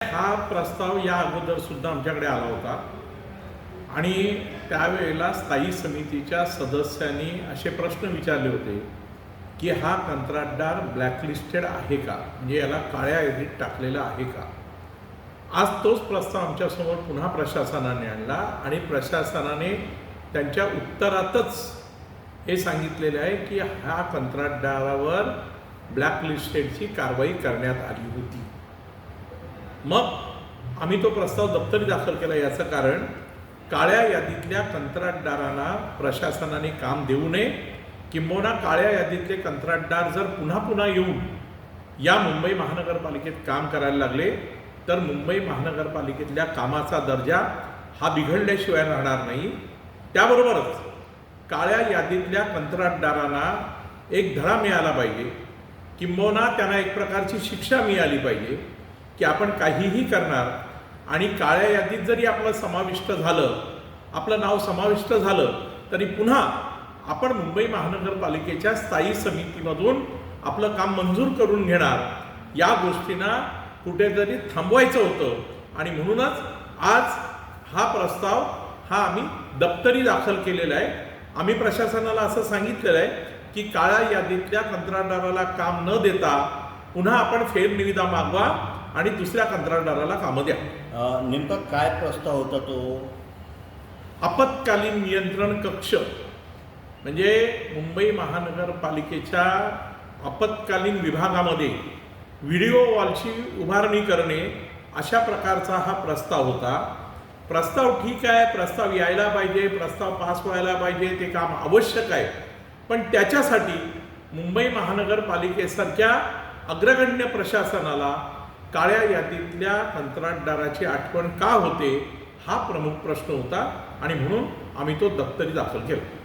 हा प्रस्ताव या अगोदर सुद्धा आमच्याकडे आला होता आणि त्यावेळेला स्थायी समितीच्या सदस्यांनी असे प्रश्न विचारले होते की हा कंत्राटदार ब्लॅकलिस्टेड आहे का, म्हणजे याला काळ्या यादीत टाकलेला आहे का. आज तोच प्रस्ताव आमच्यासमोर पुन्हा प्रशासनाने आणला आणि प्रशासनाने त्यांच्या उत्तरातच हे सांगितलेलं आहे की ह्या कंत्राटदारावर ब्लॅकलिस्टेडची कारवाई करण्यात आली होती. मग आम्ही तो प्रस्ताव दप्तरी दाखल केला. याचं कारण काळ्या यादीतल्या कंत्राटदारांना प्रशासनाने काम देऊ नये, किंबहुना काळ्या यादीतले कंत्राटदार जर पुन्हा पुन्हा येऊन या मुंबई महानगरपालिकेत काम करायला लागले तर मुंबई महानगरपालिकेतल्या कामाचा दर्जा हा बिघडल्याशिवाय राहणार नाही. त्याबरोबरच काळ्या यादीतल्या कंत्राटदारांना एक धडा मिळाला पाहिजे, किंबहुना त्यांना एक प्रकारची शिक्षा मिळाली पाहिजे की आपण काहीही करणार आणि काळ्या यादीत जरी आपलं समाविष्ट झालं, आपलं नाव समाविष्ट झालं, तरी पुन्हा आपण मुंबई महानगरपालिकेच्या स्थायी समितीमधून आपलं काम मंजूर करून घेणार. या गोष्टींना कुठेतरी थांबवायचं होतं आणि म्हणूनच आज हा प्रस्ताव हा आम्ही दप्तरी दाखल केलेला आहे. आम्ही प्रशासनाला असं सांगितलेलं आहे की काळ्या यादीतल्या कंत्राटदाराला काम न देता पुन्हा आपण फेरनिविदा मागवा आणि दुसऱ्या कंत्राटदाराला कामं द्या. नेमका काय प्रस्ताव होता तो? आपत्कालीन नियंत्रण कक्ष म्हणजे मुंबई महानगरपालिकेच्या आपत्कालीन विभागामध्ये व्हिडिओ वॉलची उभारणी करणे, अशा प्रकारचा हा प्रस्ताव होता. प्रस्ताव ठीक आहे, प्रस्ताव यायला पाहिजे, प्रस्ताव पास व्हायला पाहिजे, ते काम आवश्यक आहे. पण त्याच्यासाठी मुंबई महानगरपालिकेसारख्या अग्रगण्य प्रशासनाला काळ्या यादीतल्या कंत्राटदाराची आठवण का होते, हा प्रमुख प्रश्न होता आणि म्हणून आम्ही तो दप्तरी दाखल केला.